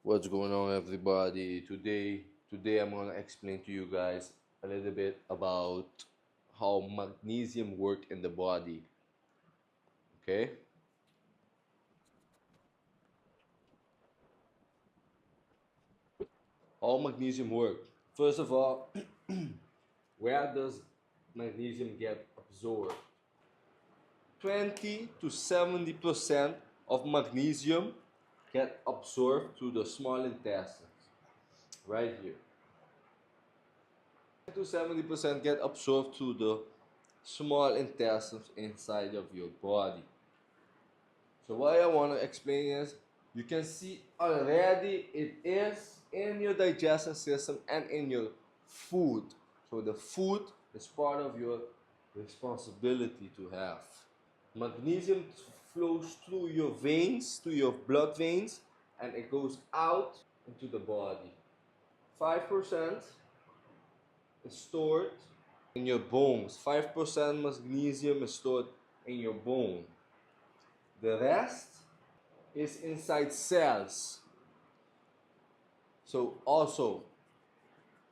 What's going on, everybody? Today I'm gonna explain to you guys a little bit about how magnesium work in the body. Okay? How magnesium work? First of all, where does magnesium get absorbed? 20 to 70% of magnesium get absorbed through the small intestines, right here. 20 to 70% get absorbed through the small intestines inside of your body. So what I want to explain is, you can see already it is in your digestion system and in your food. So the food is part of your responsibility to have. Magnesium flows through your veins, to your blood veins, and it goes out into the body. 5% is stored in your bones. 5% magnesium is stored in your bone. The rest is inside cells. So also,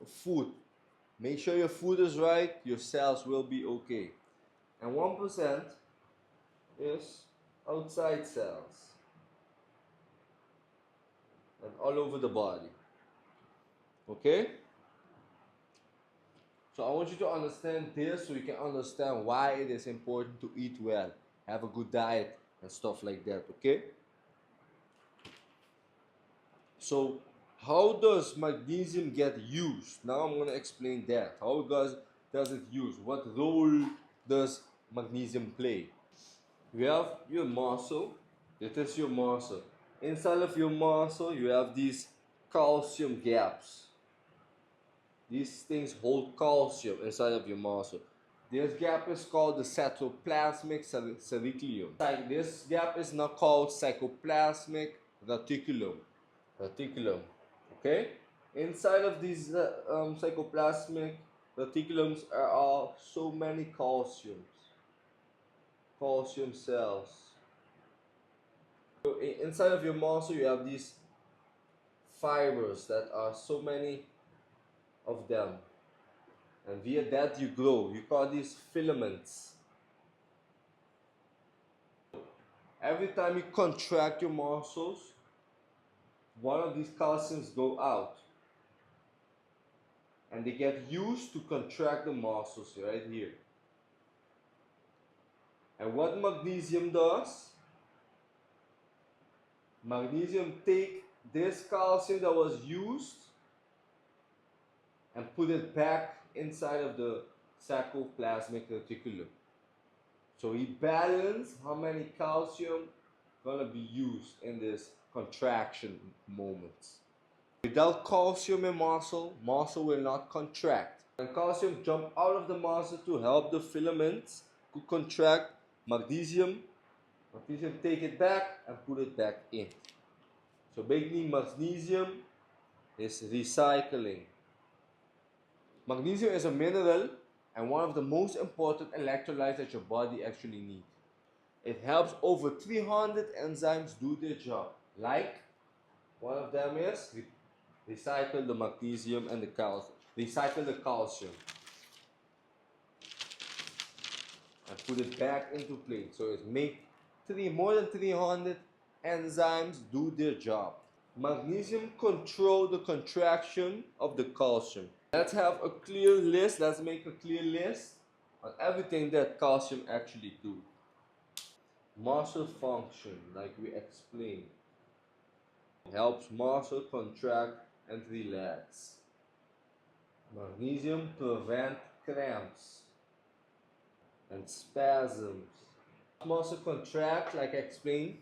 food. Make sure your food is right, your cells will be okay. And 1% is outside cells and all over the body. Okay? So I want you to understand this so you can understand why it is important to eat well, have a good diet and stuff like that, okay? So how does magnesium get used? Now I'm going to explain that. How does it use? What role does magnesium play? You have your muscle. This is your muscle. Inside of your muscle, you have these calcium gaps. These things hold calcium inside of your muscle. This gap is called the cytoplasmic reticulum. This gap is now called cytoplasmic reticulum. Okay? Inside of these cytoplasmic reticulums are all so many calcium cells. So inside of your muscle, you have these fibers that are so many of them, and via that you grow. You call these filaments. Every time you contract your muscles, one of these calciums go out, and they get used to contract the muscles right here. And what magnesium does, magnesium take this calcium that was used and put it back inside of the cytoplasmic reticulum. So he balances how many calcium gonna be used in this contraction moments. Without calcium in muscle will not contract. When calcium jump out of the muscle to help the filaments to contract, magnesium take it back and put it back in. So basically magnesium is recycling. Magnesium is a mineral and one of the most important electrolytes that your body actually needs. It helps over 300 enzymes do their job. Like, one of them is recycle the magnesium and the calcium. Recycle the calcium and put it back into place. So it makes more than 300 enzymes do their job. Magnesium control the contraction of the calcium. Let's have a clear list. Let's make a clear list on everything that calcium actually do. Muscle function, like we explained. Helps muscle contract and relax. Magnesium prevent cramps and spasms. Muscle contract, like I explained,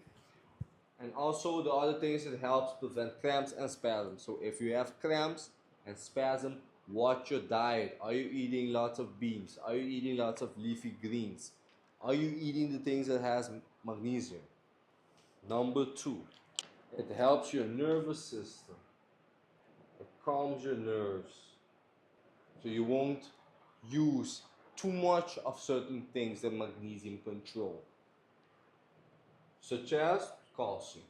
and also the other things, it helps prevent cramps and spasms. So if you have cramps and spasm, watch your diet. Are you eating lots of beans? Are you eating lots of leafy greens? Are you eating the things that has magnesium? Number 2, it helps your nervous system. It calms your nerves. So you won't use too much of certain things that magnesium control, such as calcium.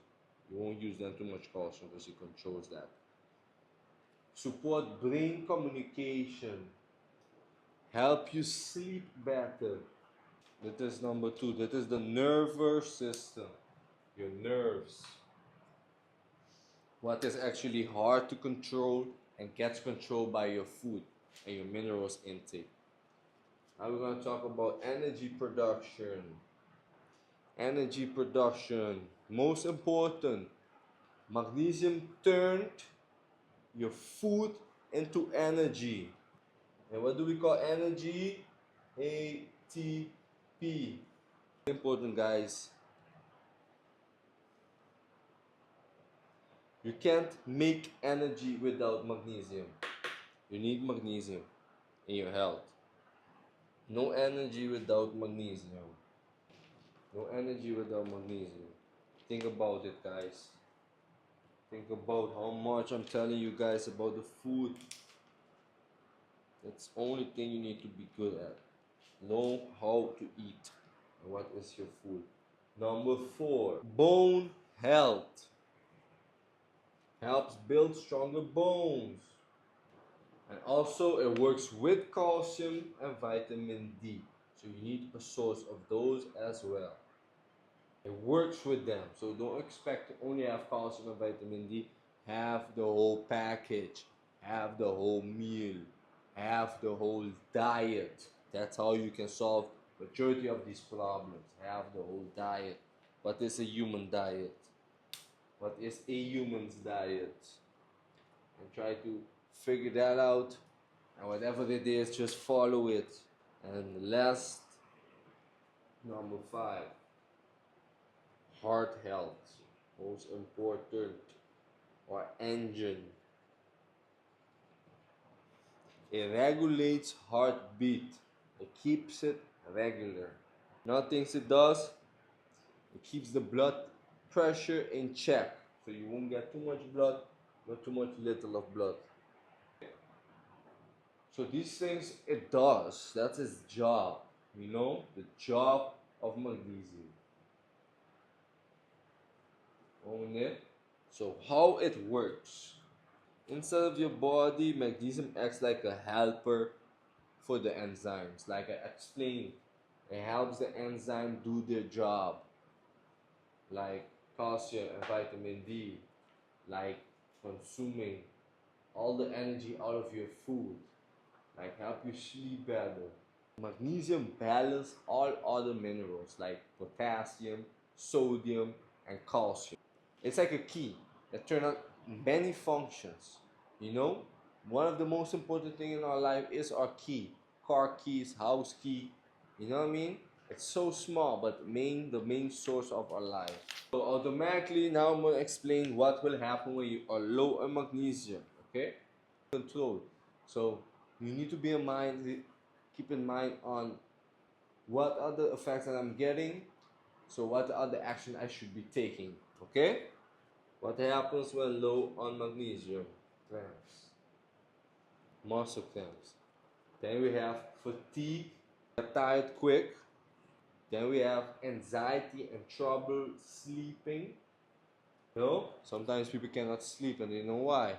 You won't use them too much calcium because it controls that. Support brain communication. Help you sleep better. That is number 2. That is the nervous system. Your nerves. What is actually hard to control and gets controlled by your food and your minerals intake. Now we're going to talk about energy production. Energy production. Most important. Magnesium turned your food into energy. And what do we call energy? ATP. Important, guys. You can't make energy without magnesium. You need magnesium in your health. No energy without magnesium. No energy without magnesium. Think about it, guys. Think about how much I'm telling you guys about the food. That's the only thing you need to be good at. Know how to eat. And what is your food? Number 4, bone health. Helps build stronger bones. And also it works with calcium and vitamin D. So you need a source of those as well. It works with them. So don't expect to only have calcium and vitamin D. Have the whole package. Have the whole meal. Have the whole diet. That's how you can solve majority of these problems. Have the whole diet. What is a human diet? What is a human's diet? And try to figure that out. And whatever it is, just follow it. And last, number 5, heart health. Most important, or engine. It regulates heartbeat. It keeps it regular. Another things it does, it keeps the blood pressure in check. So you won't get too much blood, not too much little of blood. So these things it does. That's its job. You know, the job of magnesium. Own it. So how it works. Inside of your body, magnesium acts like a helper for the enzymes. Like I explained, it helps the enzyme do their job. Like calcium and vitamin D. Like consuming all the energy out of your food. Like help you sleep better. Magnesium balances all other minerals like potassium, sodium, and calcium. It's like a key that turns on many functions. You know, one of the most important things in our life is our key. Car keys, house key. You know what I mean? It's so small, but the main source of our life. So automatically, now I'm gonna explain what will happen when you are low on magnesium. Okay? Control. So you need to be in mind, keep in mind on what are the effects that I'm getting. So what are the action I should be taking? Okay? What happens when low on magnesium? Cramps, muscle cramps. Then we have fatigue, get tired quick. Then we have anxiety and trouble sleeping. You know, sometimes people cannot sleep and they know why.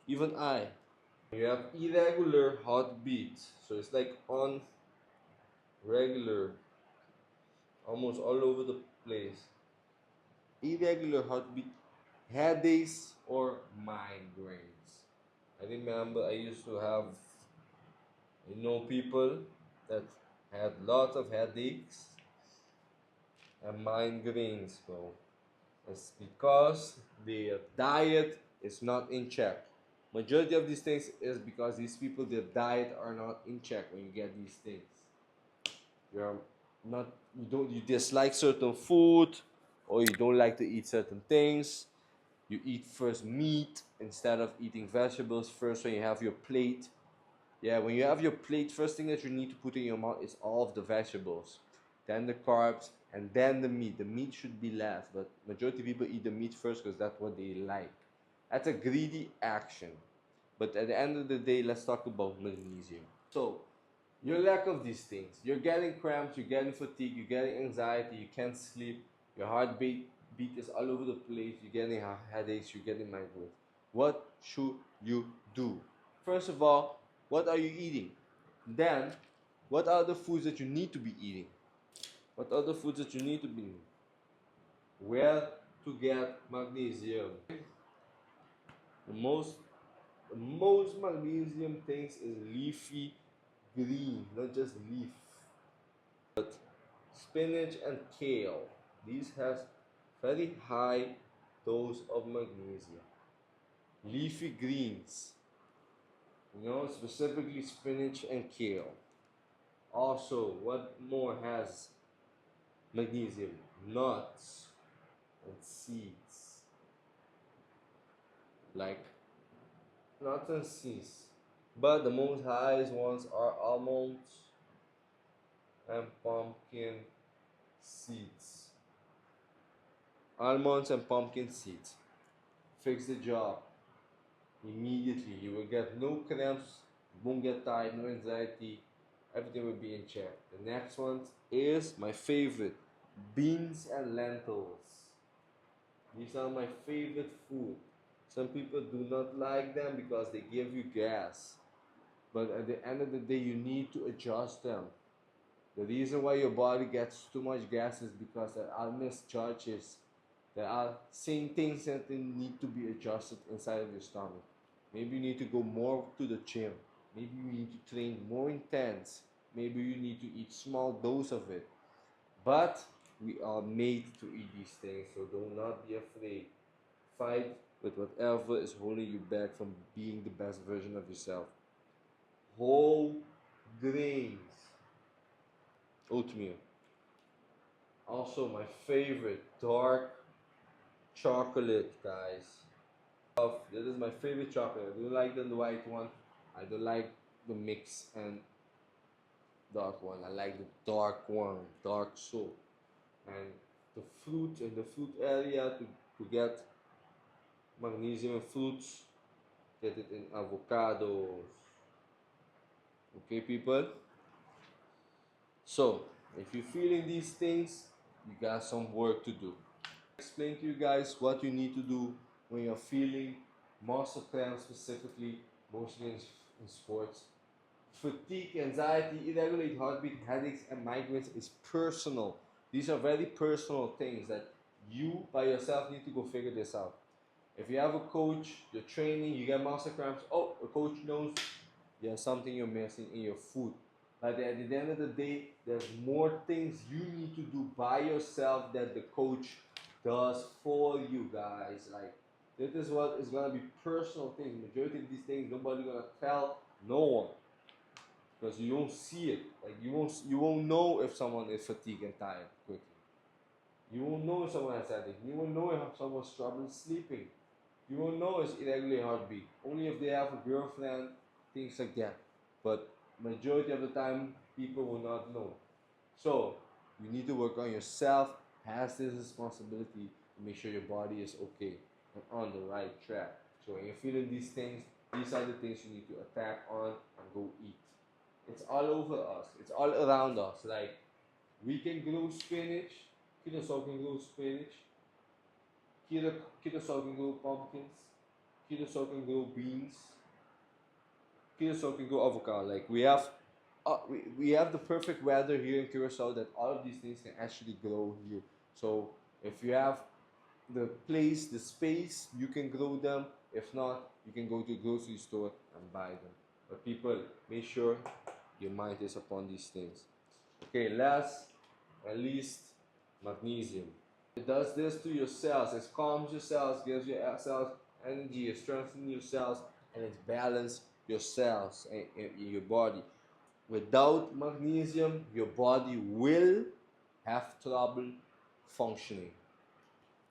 Even I. You have irregular heartbeat. So it's like on regular, almost all over the place. Irregular heartbeat, headaches or migraines. I remember I used to have, people that had lots of headaches and migraines. So it's because their diet is not in check. Majority of these things is because these people, their diet are not in check when you get these things. You're not, you dislike certain food, or you don't like to eat certain things. You eat first meat instead of eating vegetables first when you have your plate. Yeah, when you have your plate, first thing that you need to put in your mouth is all of the vegetables, then the carbs, and then the meat. The meat should be last, but majority of people eat the meat first because that's what they like. That's a greedy action. But at the end of the day, let's talk about magnesium. So, your lack of these things, you're getting cramps, you're getting fatigue, you're getting anxiety, you can't sleep, your heartbeat beat is all over the place, you're getting headaches, you're getting migraines. What should you do? First of all, what are you eating? Then, what are the foods that you need to be eating? What are the foods that you need to be eating? Where to get magnesium? The most magnesium things is leafy green, not just leaf. But spinach and kale, these has very high dose of magnesium. Leafy greens, specifically spinach and kale. Also, what more has magnesium? Nuts and seeds. Like nuts and seeds. But the most highest ones are almonds and pumpkin seeds. Almonds and pumpkin seeds. Fix the job. Immediately. You will get no cramps, you won't get tired, no anxiety. Everything will be in check. The next one is my favorite, beans and lentils. These are my favorite food. Some people do not like them because they give you gas. But at the end of the day, you need to adjust them. The reason why your body gets too much gas is because there are mischarges. There are same things that need to be adjusted inside of your stomach. Maybe you need to go more to the gym. Maybe you need to train more intense. Maybe you need to eat small dose of it. But we are made to eat these things, so do not be afraid. Fight with whatever is holding you back from being the best version of yourself. Whole grains. Oatmeal. Also my favorite, dark chocolate, guys. This is my favorite chocolate. I don't like the white one. I don't like the mix and dark one. I like the dark one, dark soap. And the fruit, in the fruit area, to get magnesium in fruits, get it in avocados. Okay, people? So, if you're feeling these things, you got some work to do. Explain to you guys what you need to do when you're feeling muscle cramps, specifically, mostly in sports. Fatigue, anxiety, irregular heartbeat, headaches, and migraines is personal. These are very personal things that you by yourself need to go figure this out. If you have a coach, you're training, you get muscle cramps, oh, a coach knows there's something you're missing in your food. But at the end of the day, there's more things you need to do by yourself that the coach does for you, guys. Like, this is what is gonna be personal things. Majority of these things, nobody gonna tell no one, because you won't see it. Like, you won't know if someone is fatigued and tired quickly. You won't know if someone has headache. You won't know if someone's struggling sleeping. You won't know it's irregular heartbeat. Only if they have a girlfriend, things like that. But majority of the time, people will not know. So you need to work on yourself. Has this responsibility to make sure your body is okay and on the right track. So when you're feeling these things, these are the things you need to attack on and go eat. It's all over us. It's all around us. Like, we can grow spinach. Kiddo can grow spinach. Kiddo can grow pumpkins. Kiddo can grow beans. Kiddo can grow avocado. Like, we have the perfect weather here in Curacao that all of these things can actually grow here. So if you have the place, the space, you can grow them. If not, you can go to a grocery store and buy them. But people, make sure your mind is upon these things. Okay, last and least, magnesium. It does this to your cells. It calms your cells, gives your cells energy, it strengthens your cells, and it balances your cells in your body. Without magnesium, your body will have trouble functioning.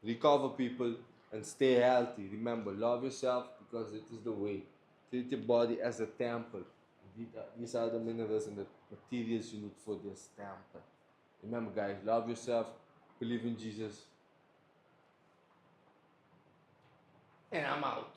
Recover, people, and stay healthy. Remember, love yourself, because it is the way. Treat your body as a temple. These are the minerals and the materials you need for this temple. Remember, guys, love yourself, believe in Jesus, and I'm out.